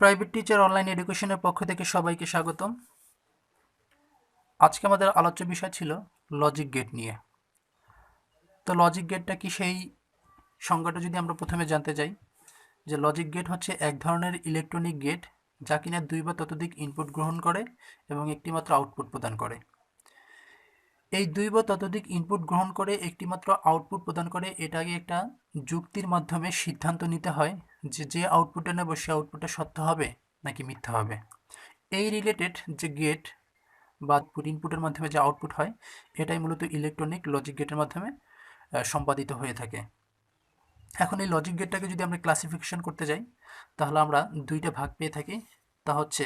Private teacher online এডুকেশনের পক্ষ থেকে সবাইকে স্বাগতম। আজকে আমাদের আলোচ্য বিষয় ছিল লজিক গেট নিয়ে। তো লজিক গেটটা কি, সেই সংজ্ঞাটা যদি আমরা প্রথমে জানতে চাই, যে লজিক গেট হচ্ছে এক ধরনের ইলেকট্রনিক গেট যা কিনা দুই বা ততোধিক ইনপুট গ্রহণ করে এবং একটিমাত্র আউটপুট প্রদান করে। এই দুই বা ততোধিক ইনপুট গ্রহণ করে একটিমাত্র আউটপুট প্রদান করে, এটাকে একটা যুক্তির মাধ্যমে সিদ্ধান্ত নিতে হয় যে আউটপুটটা নেব সে আউটপুটটা সত্য হবে নাকি মিথ্যা হবে। এই রিলেটেড যে গেট বা ইনপুটের মাধ্যমে যে আউটপুট হয়, এটাই মূলত ইলেকট্রনিক লজিক গেটের মাধ্যমে সম্পাদিত হয়ে থাকে। এখন এই লজিক গেটটাকে যদি আমরা ক্লাসিফিকেশন করতে যাই, তাহলে আমরা দুইটা ভাগ পেয়ে থাকি। তা হচ্ছে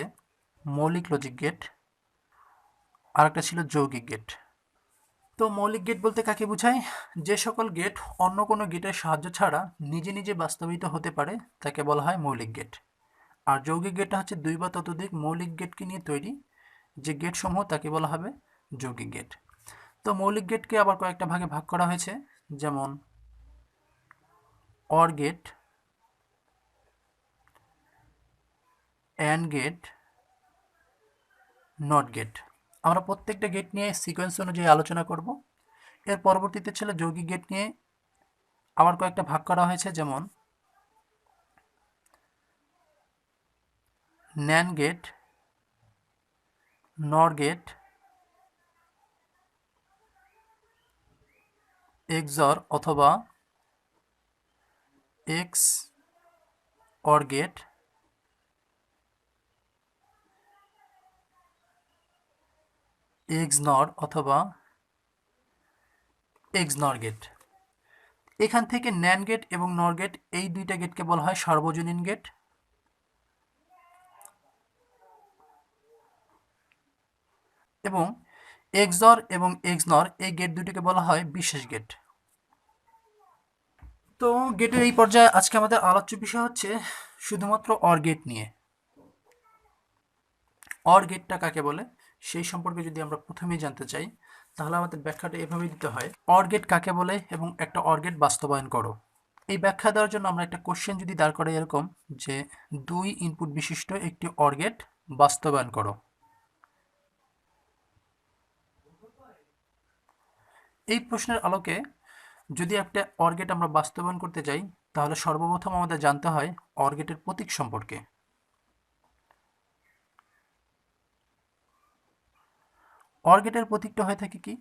মৌলিক লজিক গেট, আর একটা ছিল যৌগিক গেট। তো মৌলিক গেট বলতে কাকে বোঝায়? যে সকল গেট অন্য কোনো গেটের সাহায্য ছাড়া নিজে নিজে বাস্তবায়িত হতে পারে তাকে বলা হয় মৌলিক গেট। আর যৌগিক গেটটা হচ্ছে দুই বা ততোধিক মৌলিক গেটকে নিয়ে তৈরি যে গেট সমূহ তাকে বলা হবে যৌগিক গেট। তো মৌলিক গেটকে আবার কয়েকটা ভাগে ভাগ করা হয়েছে, যেমন or gate, and gate, not gate. আমরা প্রত্যেকটা গেট নিয়ে সিকোয়েন্স অনুযায়ী আলোচনা করব। এর পরবর্তীতে ছিল যৌগিক গেট নিয়ে আবার কয়েকটা ভাগ করা হয়েছে, যেমন ন্যান্ড গেট, নর গেট, এক্সঅর অথবা এক্স অর গেট, এক্সনর অথবা এক্সনর গেট। এখান থেকে ন্যান্ড গেট এবং নর গেট, এই দুইটা গেটকে বলা হয় সার্বজনীন গেট। এবং এক্সঅর এবং এক্সনর, এই গেট দুটিকে বলা হয় বিশেষ গেট। তো গেটের এই পর্যায়ে আজকে আমাদের আলোচ্য বিষয় হচ্ছে শুধুমাত্র অর গেট নিয়ে। অর গেটটা কাকে বলে সেই সম্পর্কে যদি আমরা প্রথমেই জানতে চাই, তাহলে আমাদের ব্যাখ্যাটা এভাবে দিতে হয়: অর গেট কাকে বলে এবং একটা অর গেট বাস্তবায়ন করো। এই ব্যাখ্যা দেওয়ার জন্য আমরা একটা কোশ্চেন যদি দাঁড় করাই এরকম, যে দুই ইনপুট বিশিষ্ট একটি অর গেট বাস্তবায়ন করো। এই প্রশ্নের আলোকে যদি একটা অর গেট আমরা বাস্তবায়ন করতে চাই, তাহলে সর্বপ্রথম আমাদের জানতে হয় অর গেটের প্রতীক সম্পর্কে। অর গেটের প্রতীকটা হয়ে থাকে কি?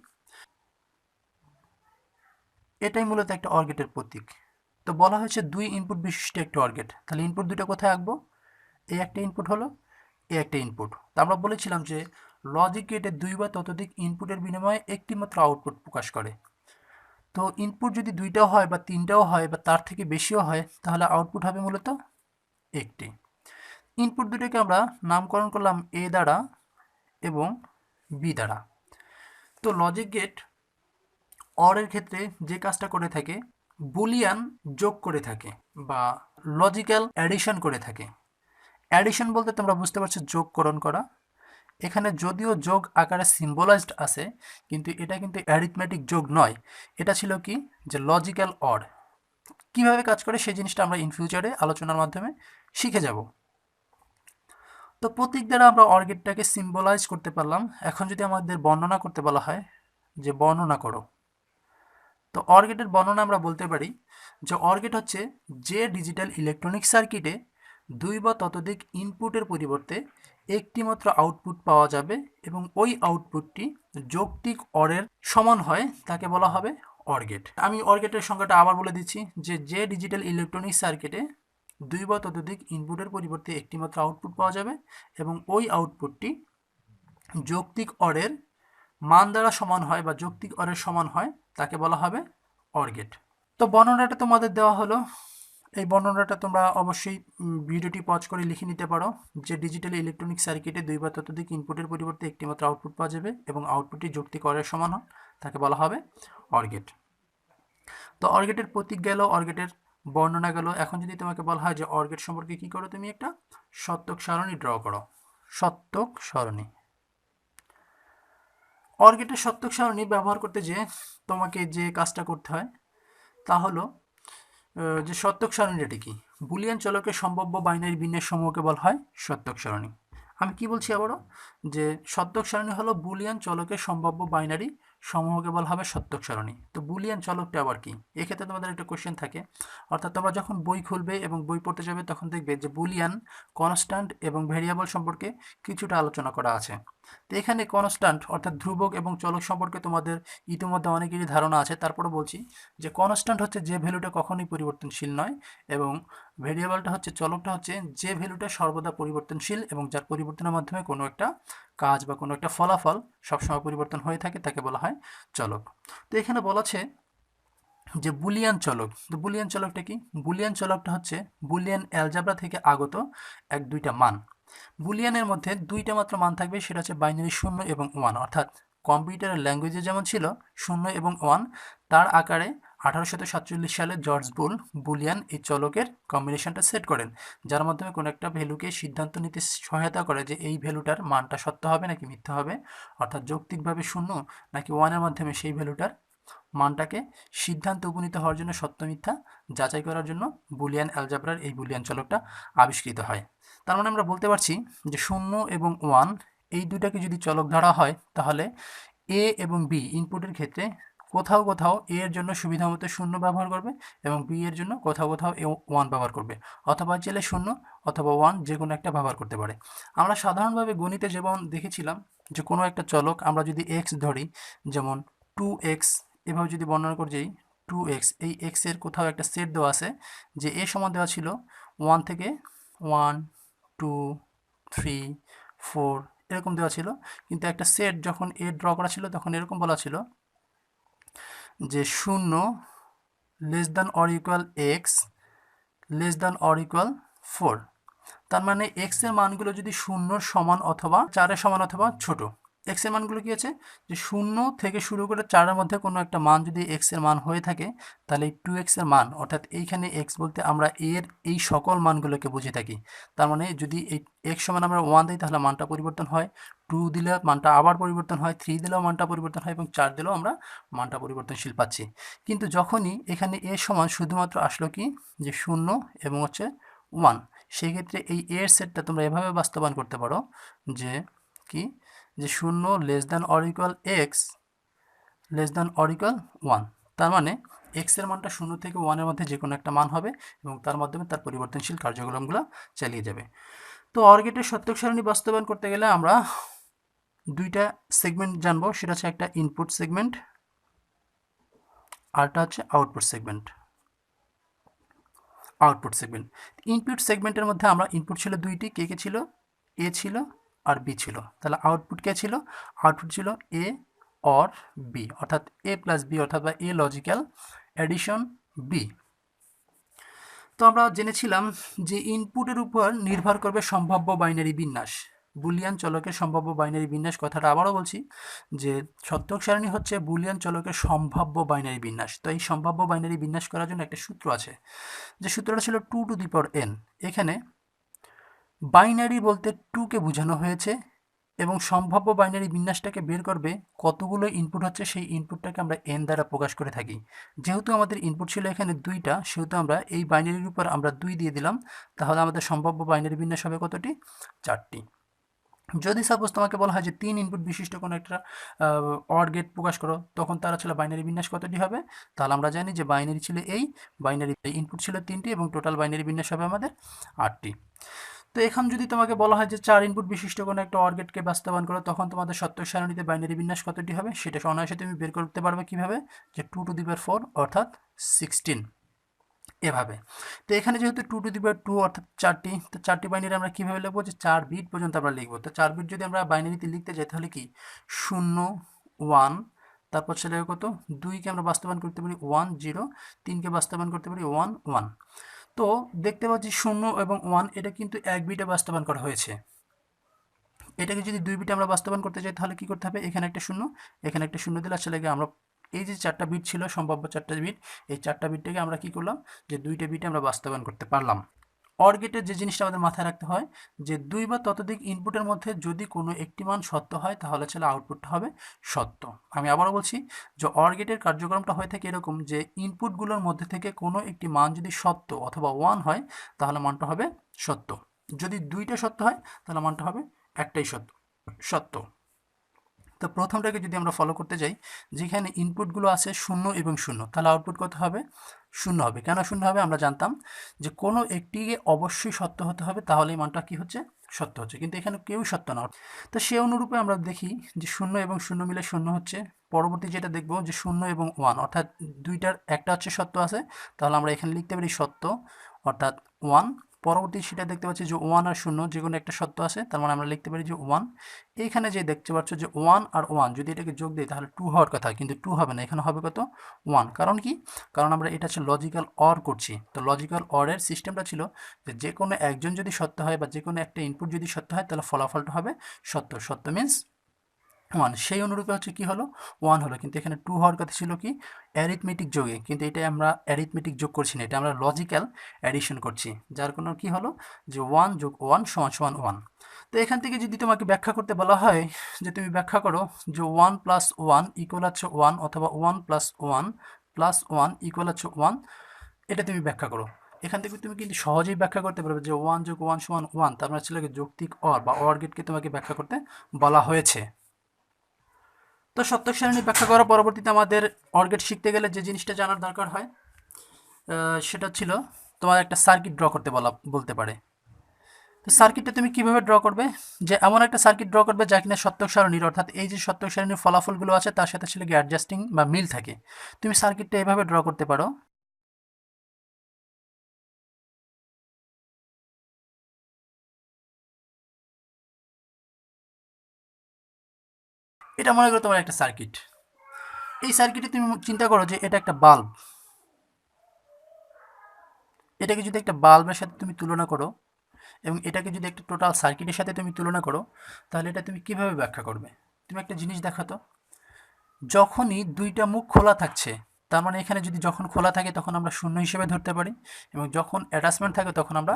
এটাই মূলত একটা অর গেটের প্রতীক। তো বলা হয়েছে দুই ইনপুট বিশিষ্ট একটা অর গেট, তাহলে ইনপুট দুটো কোথায় আঁকবো? এই একটা ইনপুট হলো, এই একটা ইনপুট। তো আমরা বলেছিলাম যে লজিক গেটে দুই বা ততোধিক ইনপুটের বিনিময়ে একটি মাত্র আউটপুট প্রকাশ করে। তো ইনপুট যদি দুইটাও হয় বা তিনটাও হয় বা তার থেকে বেশিও হয়, তাহলে আউটপুট হবে মূলত একটি। ইনপুট দুটোকে আমরা নামকরণ করলাম এ দ্বারা এবং বি দ্বারা। তো লজিক গেট অরের ক্ষেত্রে যে কাজটা করে থাকে, বুলিয়ান যোগ করে থাকে বা লজিক্যাল অ্যাডিশন করে থাকে। অ্যাডিশন বলতে তোমরা বুঝতে পারছো যোগকরণ করা। এখানে যদিও যোগ আকারে সিম্বলাইজড আছে, কিন্তু এটা কিন্তু অ্যারিথমেটিক যোগ নয়, এটা ছিল কি, যে লজিক্যাল অর। কিভাবে কাজ করে সেই জিনিসটা আমরা ইন ফিউচারে আলোচনার মাধ্যমে শিখে যাব। তো প্রতীক দ্বারা আমরা অর গেটটাকে সিম্বলাইজ করতে পারলাম। এখন যদি আমাদের বর্ণনা করতে বলা হয় যে বর্ণনা করো, তো অর গেটের বর্ণনা আমরা বলতে পারি যে অর গেট হচ্ছে যে ডিজিটাল ইলেকট্রনিক সার্কিটে দুই বা ততোধিক ইনপুটের পরিবর্তে একটি মাত্র আউটপুট পাওয়া যাবে এবং ওই আউটপুটটি যৌক্তিক অরের সমান হয়, তাকে বলা হবে অর গেট। আমি অর গেটের সংখ্যাটা আবার বলে দিচ্ছি, যে ডিজিটাল ইলেকট্রনিক সার্কিটে দুই বা ততোধিক ইনপুটের পরিবর্তে একটি মাত্র আউটপুট পাওয়া যাবে এবং ওই আউটপুটটি যৌক্তিক অরের মান দ্বারা সমান হয় বা যৌক্তিক অরের সমান হয়, তাকে বলা হবে অর গেট। তো বর্ণনাটা তোমাদের দেওয়া হলো। এই বর্ণনাটা তোমরা অবশ্যই ভিডিওটি পজ করে লিখে নিতে পারো, যে ডিজিটাল ইলেকট্রনিক সার্কিটে দুই বা ততোধিক ইনপুটের পরিবর্তে একটি মাত্র আউটপুট পাওয়া যাবে এবং আউটপুটটি যৌক্তিক অরের সমান হয়, তাকে বলা হবে অর গেট। তো অর গেটের প্রতীক গেল, অর গেটের বর্ণনা গেল। এখন যদি তোমাকে বলা হয় যে অর গেট সম্পর্কে কি করো, তুমি একটা সত্যক সারণী ড্র করো। সত্যক সারণী। অর গেটের সত্যক সারণী ব্যবহার করতে যে তোমাকে যে কাজটা করতে হয় তা হলো যে সত্যক সারণীটা কি, বুলিয়ান চলকের সম্ভাব্য বাইনারি বিন্যাস সমূহকে বলা হয় সত্যক সারণী। আমি কি বলছি আবারও, যে সত্যক সারণী হলো বুলিয়ান চলকের সম্ভাব্য বাইনারি সমূহকে বলা হবে সত্যক সারণী। তো বুলিয়ান চলকটা আবার কি, এক্ষেত্রে তোমাদের একটা কোশ্চেন থাকে, অর্থাৎ তোমরা যখন বই খুলবে এবং বই পড়তে যাবে তখন দেখবে যে বুলিয়ান, কনস্ট্যান্ট এবং ভেরিয়েবল সম্পর্কে কিছুটা আলোচনা করা আছে। তো এখানে কনস্ট্যান্ট অর্থাৎ ধ্রুবক এবং চলক সম্পর্কে তোমাদের ইতিমধ্যে অনেকেরই ধারণা আছে, তারপরে বলছি যে কনস্ট্যান্ট হচ্ছে যে ভ্যালুটা কখনোই পরিবর্তনশীল নয়, এবং ভেরিয়েবলটা হচ্ছে, চলকটা হচ্ছে যে ভ্যালুটা সর্বদা পরিবর্তনশীল এবং যার পরিবর্তনের মাধ্যমে কোনো একটা কাজ বা কোনো একটা ফলাফল সবসময় পরিবর্তন হয়ে থাকে, তাকে বলা হয় চলক। তো এখানে বলা আছে যে বুলিয়ান চলক। তো বুলিয়ান চলকটা কি? বুলিয়ান চলকটা হচ্ছে বুলিয়ান অ্যালজাবরা থেকে আগত দুইটা মান। বুলিয়ানের মধ্যে দুইটা মাত্র মান থাকবে, সেটা হচ্ছে বাইনারি 0 এবং 1, অর্থাৎ কম্পিউটারের ল্যাঙ্গুয়েজে যেমন ছিল 0 এবং 1, তার আকারে 1847 সালে জর্জ বুলিয়ান এই চলকের কম্বিনেশনটা সেট করেন, যার মাধ্যমে কোনো একটা ভ্যালুকে সিদ্ধান্ত নিতে সহায়তা করে যে এই ভ্যালুটার মানটা সত্য হবে নাকি মিথ্যা হবে, অর্থাৎ যৌক্তিকভাবে 0 নাকি 1-এর মাধ্যমে সেই ভ্যালুটার মানটাকে সিদ্ধান্তে উপনীত হওয়ার জন্য সত্য মিথ্যা যাচাই করার জন্য বুলিয়ান অ্যালজাবরার এই বুলিয়ান চলকটা আবিষ্কৃত হয়। তার মানে আমরা বলতে পারছি যে 0 এবং 1 এই দুটাকে যদি চলক ধরা হয়, তাহলে এ এবং বি ইনপুটের ক্ষেত্রে কোথাও কোথাও এ এর জন্য সুবিধা মতো 0 ব্যবহার করবে এবং বি এর জন্য কোথাও কোথাও 1 ব্যবহার করবে, অথবা চাইলে 0 অথবা 1 যে কোনো একটা ব্যবহার করতে পারে। আমরা সাধারণভাবে গণিতে যেমন দেখেছিলাম যে কোনো একটা চলক আমরা যদি এক্স ধরি, যেমন 2x, এভাবে যদি বর্ণনা করে যাই 2x, এই x এর কোথাও একটা সেট দেওয়া আছে, যে এ সমান দেওয়া ছিল 1 থেকে 1 2 3 4 এরকম দেওয়া ছিল, কিন্তু একটা সেট যখন এ ড্র করা ছিল তখন এরকম বলা ছিল যে 0 less than or equal x less than or equal 4। তার মানে এক্স এর মানগুলো যদি 0 সমান অথবা 4-এর সমান অথবা ছোট, এক্স এর মানগুলো কি আছে যে 0 থেকে শুরু করে 4-এর মধ্যে কোনো একটা মান যদি এক্স এর মান হয়ে থাকে, তাহলে এই 2x এর মান, অর্থাৎ এইখানে এক্স বলতে আমরা এর এই সকল মানগুলোকে বুঝে থাকি। তার মানে যদি এই এক্স সমান আমরা 1 দিই তাহলে মানটা পরিবর্তন হয়, 2 দিলে মানটা আবার পরিবর্তন হয়, 3 দিলেও মানটা পরিবর্তন হয় এবং 4 দিলেও আমরা মানটা পরিবর্তনশীল পাচ্ছি। কিন্তু যখনই এখানে এ সমান শুধুমাত্র আসলো কি যে 0 এবং হচ্ছে 1, সেই ক্ষেত্রে এই এর সেটটা তোমরা এভাবে বাস্তবায়ন করতে পারো যে কি, যে 0 less than or equal x less than or equal 1। তার মানে এক্স এর মানটা 0 থেকে 1-এর মধ্যে যে কোনো একটা মান হবে এবং তার মাধ্যমে তার পরিবর্তনশীল কার্যক্রমগুলো চালিয়ে যাবে। তো অর গেটের সত্যক সারণী বাস্তবায়ন করতে গেলে আমরা দুইটা সেগমেন্ট জানবো, সেটা হচ্ছে একটা ইনপুট সেগমেন্ট আরটা হচ্ছে আউটপুট সেগমেন্ট। ইনপুট সেগমেন্টের মধ্যে আমরা ইনপুট ছিল দুইটি, কে কে ছিল, এ ছিল আর বি ছিল। তাহলে আউটপুট কে ছিল, আউটপুট ছিল এ অর বি, অর্থাৎ এ প্লাস বি, অর্থাৎ বা এ লজিক্যাল অ্যাডিশন বি। তো আমরা জেনেছিলাম যে ইনপুটের উপর নির্ভর করবে সম্ভাব্য বাইনারি বিন্যাস। বুলিয়ান চলকের সম্ভাব্য বাইনারি বিন্যাস কথাটা আবারও বলছি যে সত্যক সারণী হচ্ছে বুলিয়ান চলকের সম্ভাব্য বাইনারি বিন্যাস। তো এই সম্ভাব্য বাইনারি বিন্যাস করার জন্য একটা সূত্র আছে, যে সূত্রটা ছিল 2 টু দি পাওয়ার n। এখানে বাইনারি বলতে 2কে বোঝানো হয়েছে এবং সম্ভাব্য বাইনারি বিন্যাসটাকে বের করবে কতগুলো ইনপুট হচ্ছে, সেই ইনপুটটাকে আমরা n দ্বারা প্রকাশ করে থাকি। যেহেতু আমাদের ইনপুট ছিল এখানে 2টা, সেহেতু আমরা এই বাইনারির উপর আমরা 2 দিয়ে দিলাম, তাহলে আমাদের সম্ভাব্য বাইনারি বিন্যাস হবে কতটি, 4টি। যদি সাপোজ তোমাকে বলা হয় যে 3 ইনপুট বিশিষ্ট কোনো একটা অর গেট প্রকাশ করো, তখন তার আসলে বাইনারি বিন্যাস কতটি হবে, তাহলে আমরা জানি যে বাইনারি ছিল এই বাইনারি ইনপুট ছিল 3টি এবং টোটাল বাইনারি বিন্যাস হবে আমাদের 8টি। তো এখন যদি তোমাকে বলা হয় যে 4 ইনপুট বিশিষ্ট কোনো একটা অর গেটকে বাস্তবায়ন করো, তখন তোমাদের সত্যক সারণীতে বাইনারি বিন্যাস কতটি হবে সেটা অনায়াসে তুমি বের করতে পারবে কিভাবে, যে 2 টু দি পাওয়ার 4 অর্থাৎ 16 এভাবে। তো এখানে যেহেতু 2 টু দি পাওয়ার 2 অর্থাৎ 4টি, তো 4টি বাইনারি আমরা কীভাবে লিখবো, যে 4 বিট পর্যন্ত আমরা লিখবো। তো 4 বিট যদি আমরা বাইনারিতে লিখতে যাই তাহলে কি 0 1, তারপর ছেলে কত 2কে আমরা বাস্তবায়ন করতে পারি 1 0, 3কে বাস্তবায়ন করতে পারি 1 1। তো দেখতে পাচ্ছি 0 এবং 1 এটা কিন্তু 1 বিটে বাস্তবায়ন করা হয়েছে। এটাকে যদি 2 বিটে আমরা বাস্তবায়ন করতে চাই তাহলে কি করতে হবে, এখানে একটা 0 এখানে একটা 0 দিলে আসলে আমরা এই যে 4টা বিট ছিল সম্ভাব্য 4টা বিট, এই 4টা বিটটাকে আমরা কি করলাম যে 2টা বিটে আমরা বাস্তবায়ন করতে পারলাম। অর গেটের যে জিনিসটা আমাদের মাথায় রাখতে হয় যে দুই বা ততোধিক ইনপুটের মধ্যে যদি কোনো একটি মান সত্য হয় তাহলে আসলে আউটপুটটা হবে সত্য। আমি আবারও বলছি যে অর গেটের কার্যক্রমটা হয়ে থাকে এরকম যে ইনপুটগুলোর মধ্যে থেকে কোনো একটি মান যদি সত্য অথবা 1 হয় তাহলে মানটা হবে সত্য। যদি দুইটা সত্য হয় তাহলে মানটা হবে একটাই সত্য। তো প্রথমটাকে যদি আমরা ফলো করতে যাই, যেখানে ইনপুটগুলো আছে 0 এবং 0, তাহলে আউটপুট কত হবে? 0 হবে। কেন 0 হবে? আমরা জানতাম যে কোনো একটিকে অবশ্যই সত্য হতে হবে, তাহলে এই মানটা কি হচ্ছে? সত্য হচ্ছে। কিন্তু এখানে কেউই সত্য না। তো সে অনুরূপে আমরা দেখি যে 0 এবং 0 মিলে 0 হচ্ছে। পরবর্তী যেটা দেখব যে 0 এবং 1, অর্থাৎ দুইটার একটা হচ্ছে সত্য আছে, তাহলে আমরা এখানে লিখতে পারি সত্য অর্থাৎ 1। পরবর্তী সেটা দেখতে পাচ্ছি যে 1 আর 0 যে কোনো একটা সত্য আছে, তার মানে আমরা লিখতে পারি যে 1। এইখানে যে দেখতে পাচ্ছ যে 1 আর 1 যদি এটাকে যোগ দিই তাহলে 2 হওয়ার কথা, কিন্তু 2 হবে না, এখানে হবে কত? 1। কারণ কি? কারণ আমরা এটা হচ্ছে লজিক্যাল অর করছি। তো লজিক্যাল অরের সিস্টেমটা ছিল যে কোনো একজন যদি সত্য হয় বা যে কোনো একটা ইনপুট যদি সত্য হয় তাহলে ফলাফলটা হবে সত্য। সত্য মিন্স 1। সেই অনুরূপে হচ্ছে কি হলো? 1 হলো। কিন্তু এখানে 2 হওয়ার কথা ছিল কি? অ্যারিথমেটিক যোগে, কিন্তু এটা আমরা অ্যারিথমেটিক যোগ করছি না, এটা আমরা লজিক্যাল অ্যাডিশন করছি, যার কোনো কি হলো যে 1 যোগ 1 সমান সমান 1। তো এখান থেকে যদি তোমাকে ব্যাখ্যা করতে বলা হয় যে তুমি ব্যাখ্যা করো যে 1 প্লাস 1 ইকুয়াল হচ্ছে 1, অথবা 1 প্লাস 1 প্লাস 1 ইকুয়াল হচ্ছে 1, এটা তুমি ব্যাখ্যা করো। এখান থেকে তুমি কিন্তু সহজেই ব্যাখ্যা করতে পারবে যে 1 যোগ 1 সমান 1, তার মানে ছিল যৌক্তিক অর বা অর গেটকে তোমাকে ব্যাখ্যা করতে বলা হয়েছে। তো সত্যক সারণী ব্যাখ্যা করার পরবর্তীতে আমাদের অর গেট শিখতে গেলে যে জিনিসটা জানার দরকার হয় সেটা ছিল তোমার একটা সার্কিট ড্র করতে বলতে পারে। তো সার্কিটটা তুমি কিভাবে ড্র করবে? যে এমন একটা সার্কিট ড্র করবে যা কিনা সত্যক সারণীর, অর্থাৎ এই যে সত্যক সারণীর ফলাফলগুলো আছে তার সাথে ছিল গিয়ে অ্যাডজাস্টিং বা মিল থাকে। তুমি সার্কিটটা এভাবে ড্র করতে পারো। এটা মনে করো তোমার একটা সার্কিট। এই সার্কিটে তুমি চিন্তা করো যে এটা একটা বাল্ব। এটাকে যদি একটা বাল্বের সাথে তুমি তুলনা করো এবং এটাকে যদি একটা টোটাল সার্কিটের সাথে তুমি তুলনা করো, তাহলে এটা তুমি কিভাবে ব্যাখ্যা করবে? তুমি একটা জিনিস দেখো তো, যখনই দুইটা মুখ খোলা থাকছে, তার মানে এখানে যদি যখন খোলা থাকে তখন আমরা 0 হিসেবে ধরতে পারি, এবং যখন অ্যাটাচমেন্ট থাকে তখন আমরা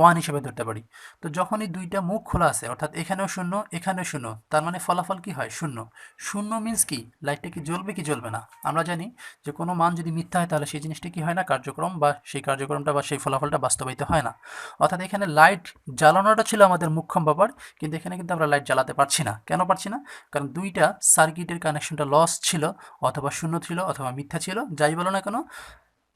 1 হিসেবে ধরতে পারি। তো যখনই দুইটা মুখ খোলা আছে, অর্থাৎ এখানেও 0 এখানেও 0, তার মানে ফলাফল কি হয়? 0। 0 মিন্স কি? লাইটটা কি জ্বলবে কি জ্বলবে না? আমরা জানি যে কোনো মান যদি মিথ্যা হয় তাহলে সেই জিনিসটা কি হয় না, কার্যক্রম বা সেই কার্যক্রমটা বা সেই ফলাফলটা বাস্তবায়িত হয় না। অর্থাৎ এখানে লাইট জ্বালানোটা ছিল আমাদের মুখ্যম ব্যাপার, কিন্তু এখানে কিন্তু আমরা লাইট জ্বালাতে পারছি না। কেন পারছি না? কারণ দুইটা সার্কিটের কানেকশনটা লস ছিল, অথবা 0 ছিল, অথবা মিথ্যা ছিল, যাই বলো না কেন,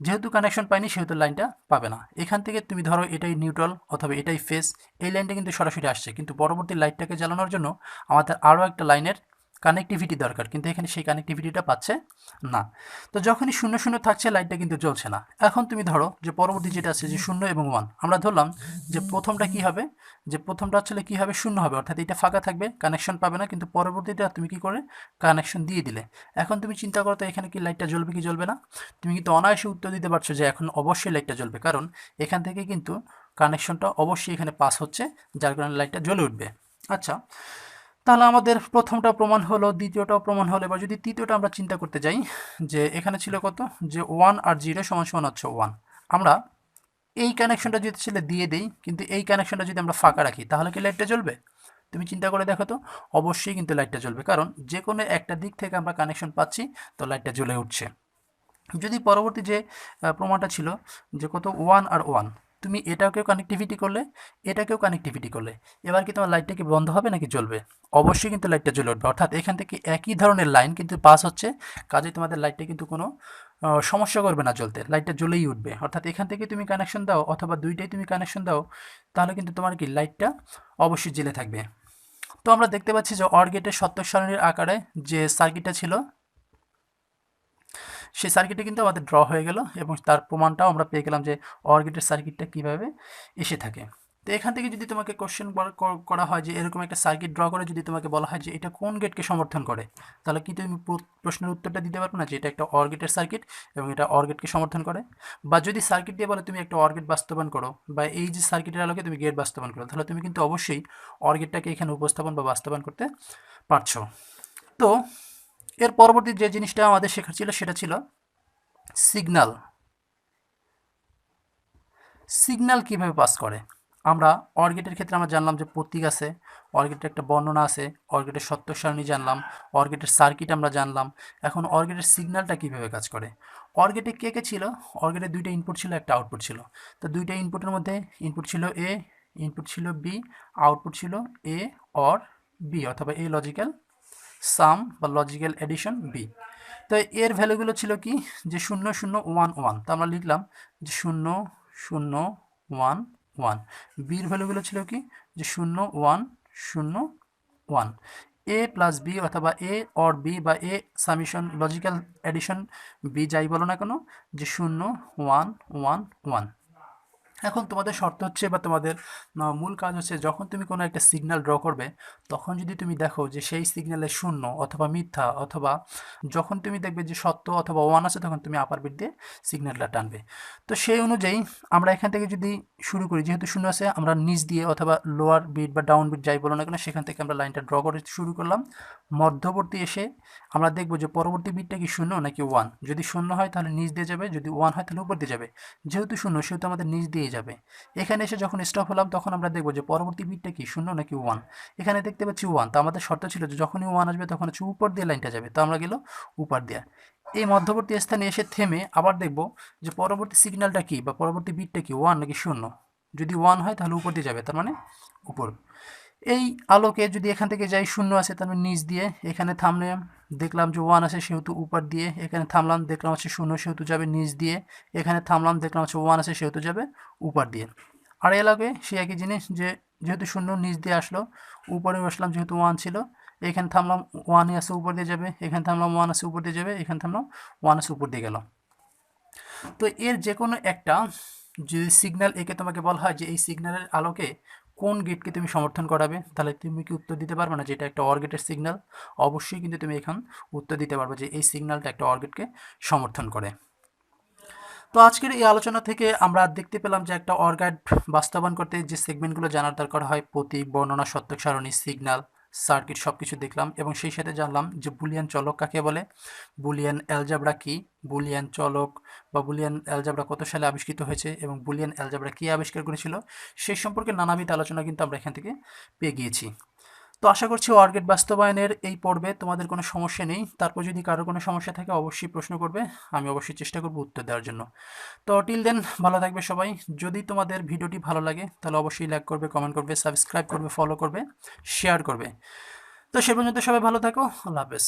যেহেতু কানেকশন পাইনি সেহেতু লাইনটা পাবে না। এখান থেকে তুমি ধরো এটাই নিউট্রাল অথবা এটাই ফেজ, এই লাইনটা কিন্তু সরাসরি আসছে, কিন্তু পরবর্তী লাইটটাকে জ্বালানোর জন্য আমাদের আরও একটা লাইনের কানেক্টিভিটি দরকার, কিন্তু এখানে সেই কানেক্টিভিটিটা পাচ্ছে না। তো যখনই 0 0 থাকছে লাইটটা কিন্তু জ্বলছে না। এখন তুমি ধরো যে পরবর্তী যেটা আছে যে 0 এবং 1, আমরা ধরলাম যে প্রথমটা কি হবে, যে প্রথমটা আসলে কি হবে? 0 হবে, অর্থাৎ এটা ফাঁকা থাকবে, কানেকশন পাবে না, কিন্তু পরবর্তীটা তুমি কি করে কানেকশন দিয়ে দিলে। এখন তুমি চিন্তা করো তো এখানে কি লাইটটা জ্বলবে কি জ্বলবে না? তুমি কিন্তু অনায়াসে উত্তর দিতে পারছো যে এখন অবশ্যই লাইটটা জ্বলবে, কারণ এখান থেকে কিন্তু কানেকশনটা অবশ্যই এখানে পাস হচ্ছে, যার কারণে লাইটটা জ্বলে উঠবে। আচ্ছা, তাহলে আমাদের প্রথমটা প্রমাণ হলো, দ্বিতীয়টাও প্রমাণ হলো। এবার যদি তৃতীয়টা আমরা চিন্তা করতে যাই, যে এখানে ছিল কত, যে 1 আর 0 সমান সমান হচ্ছে 1। আমরা এই কানেকশনটা যদি ছিল দিয়ে দিই, কিন্তু এই কানেকশনটা যদি আমরা ফাঁকা রাখি তাহলে কি লাইটটা জ্বলবে? তুমি চিন্তা করে দেখো তো, অবশ্যই কিন্তু লাইটটা জ্বলবে, কারণ যে কোনো একটা দিক থেকে আমরা কানেকশন পাচ্ছি, তো লাইটটা জ্বলে উঠছে। যদি পরবর্তী যে প্রমাণটা ছিল যে কত 1 আর 1, তুমি এটাকেও কানেক্টিভিটি করলে, এটাকেও কানেক্টিভিটি করলে, এবার কি তোমার লাইটটা কি বন্ধ হবে নাকি জ্বলবে? অবশ্যই কিন্তু লাইটটা জ্বলে উঠবে, অর্থাৎ এখান থেকে একই ধরনের লাইন কিন্তু পাস হচ্ছে, কাজে তোমাদের লাইটটা কিন্তু কোনো সমস্যা করবে না জ্বলতে, লাইটটা জ্বলেই উঠবে। অর্থাৎ এখান থেকে তুমি কানেকশন দাও অথবা দুইটাই তুমি কানেকশন দাও, তাহলে কিন্তু তোমার কি লাইটটা অবশ্যই জ্বলে থাকবে। তো আমরা দেখতে পাচ্ছি যে অর গেটের সত্যক সারণীর আকারে যে সার্কিটটা ছিল, সেই সার্কিটটা কিন্তু আমাদের ড্র হয়ে গেল, এবং তার প্রমাণটাও আমরা পেয়ে গেলাম যে অর গেটের সার্কিটটা কীভাবে এসে থাকে। তো এখান থেকে যদি তোমাকে কোশ্চেন করা হয় যে এরকম একটা সার্কিট ড্র করে যদি তোমাকে বলা হয় যে এটা কোন গেটকে সমর্থন করে, তাহলে কি তুমি প্রশ্নের উত্তরটা দিতে পারবে না যে এটা একটা অর গেটের সার্কিট এবং এটা অর গেটকে সমর্থন করে? বা যদি সার্কিট দিয়ে বলে তুমি একটা অর গেট বাস্তবায়ন করো, বা এই যে সার্কিটের আলোকে তুমি গেট বাস্তবায়ন করো, তাহলে তুমি কিন্তু অবশ্যই অর গেটটাকে এখানে উপস্থাপন বা বাস্তবায়ন করতে পারছো। তো এর পরবর্তী যে জিনিসটা আমাদের শেখার ছিল সেটা ছিল সিগন্যাল। সিগন্যাল কিভাবে পাস করে? আমরা অর গেটের ক্ষেত্রে আমরা জানলাম যে প্রতীক আছে, অর গেটের একটা বর্ণনা আছে, অর গেটের সত্য সারণী জানলাম, অর গেটের সার্কিট আমরা জানলাম। এখন অর গেটের সিগন্যালটা কিভাবে কাজ করে? অর গেটে কে কে ছিল? অর গেটে দুইটা ইনপুট ছিল, একটা আউটপুট ছিল। তো দুইটা ইনপুটের মধ্যে ইনপুট ছিল এ, ইনপুট ছিল বি, আউটপুট ছিল এ অর বি, অথবা এ লজিক্যাল সাম বা লজিক্যাল এডিশন বি। তো এর ভ্যালুগুলো ছিল কি, যে 0 0 1 1। তো আমরা লিখলাম যে 0 0 1 1। বির ভ্যালুগুলো ছিল কি, যে 0 1 0 1। এ প্লাস বি অথবা এ অর বি বা এ সামিশন লজিক্যাল এডিশন বি যাই বলো না কেন, যে 0 1 1 1। এখন তোমাদের শর্ত হচ্ছে বা তোমাদের মূল কাজ হচ্ছে, যখন তুমি কোনো একটা সিগন্যাল ড্র করবে, তখন যদি তুমি দেখো যে সেই সিগন্যালে শূন্য অথবা মিথ্যা, অথবা যখন তুমি দেখবে যে সত্য অথবা ওয়ান আছে, তখন তুমি আপার বিট দিয়ে সিগন্যালটা টানবে। তো সেই অনুযায়ী আমরা এখান থেকে যদি শুরু করি, যেহেতু শূন্য আছে, আমরা নিচ দিয়ে অথবা লোয়ার বিট বা ডাউন বিট যাই বলো না কেন, সেখান থেকে আমরা লাইনটা ড্র করে শুরু করলাম। মধ্যবর্তী এসে আমরা দেখবো যে পরবর্তী বিটটা কি শূন্য নাকি ওয়ান। যদি শূন্য হয় তাহলে নিচ দিয়ে যাবে, যদি ওয়ান হয় তাহলে উপর দিয়ে যাবে। যেহেতু শূন্য সেহেতু আমাদের নিচ দিয়ে যাবে। এখানে এসে যখন স্টপ হলাম, তখন আমরা দেখবো যে পরবর্তী বিটটা কি শূন্য নাকি ওয়ান। এখানে দেখতে পাচ্ছি ওয়ান, তো আমাদের শর্ত ছিল যে যখনই ওয়ান আসবে তখন হচ্ছে উপর দিয়ে লাইনটা যাবে, তো আমরা গেল উপর দিয়ে। এই মধ্যবর্তী স্থানে এসে থেমে আবার দেখবো যে পরবর্তী সিগন্যালটা কি বা পরবর্তী বিটটা কি, ওয়ান নাকি শূন্য। যদি ওয়ান হয় তাহলে উপর দিয়ে যাবে, তার মানে উপর। এই আলোকে যদি এখান থেকে যাই, শূন্য আছে তার মানে নিচ দিয়ে, এখানে থামলে দেখলাম যে ওয়ান আছে সেহেতু উপর দিয়ে, এখানে থামলাম দেখলাম হচ্ছে শূন্য সেহেতু যাবে নিচ দিয়ে, এখানে থামলাম দেখলাম হচ্ছে ওয়ান আছে সেহেতু যাবে উপর দিয়ে। আর এ লাগে সে একই জিনিস, যে যেহেতু শূন্য নিচ দিয়ে আসলো, উপরে বসলাম যেহেতু ওয়ান ছিল, এখানে থামলাম ওয়ানই আছে উপর দিয়ে যাবে, এখানে থামলাম ওয়ান আছে উপর দিয়ে যাবে, এখানে থামলাম ওয়ান আছে উপর দিয়ে গেল। তো এর যে কোনো একটা যদি সিগন্যাল একে তোমাকে বলা হয় যে এই সিগন্যালের আলোকে কোন গেটকে তুমি সমর্থন করাবে, তাহলে তুমি কি উত্তর দিতে পারবে না যে এটা একটা অর গেটের সিগন্যাল? অবশ্যই কিন্তু তুমি এখন উত্তর দিতে পারবে যে এই সিগন্যালটা একটা অর গেটকে সমর্থন করে। তো আজকের এই আলোচনা থেকে আমরা দেখতে পেলাম যে একটা অর গেট বাস্তবায়ন করতে যে সেগমেন্টগুলো জানার দরকার হয়, প্রতীক, বর্ণনা, সত্যক সারণী, সিগন্যাল, সার্কিট সব কিছু দেখলাম, এবং সেই সাথে জানলাম যে বুলিয়ান চলক কাকে বলে, বুলিয়ান অ্যালজাবরা কি, বুলিয়ান চলক বা বুলিয়ান অ্যালজাবরা কত সালে আবিষ্কৃত হয়েছে, এবং বুলিয়ান অ্যালজাবরা কে আবিষ্কার করেছিল, সেই সম্পর্কে নানাবিধ আলোচনা কিন্তু আমরা এখান থেকে পেয়ে গিয়েছি। তো আশা করছি অর গেট বাস্তবায়নের এই পর্বে তোমাদের কোনো সমস্যা নেই। তারপর যদি কারো কোনো সমস্যা থাকে অবশ্যই প্রশ্ন করবে, আমি অবশ্যই চেষ্টা করব উত্তর দেওয়ার জন্য। তো টিল দেন ভালো থাকবে সবাই। যদি তোমাদের ভিডিওটি ভালো লাগে তাহলে অবশ্যই লাইক করবে, কমেন্ট করবে, সাবস্ক্রাইব করবে, ফলো করবে, শেয়ার করবে। তো সে পর্যন্ত সবাই ভালো থাকো, আল্লাহ হাফেজ।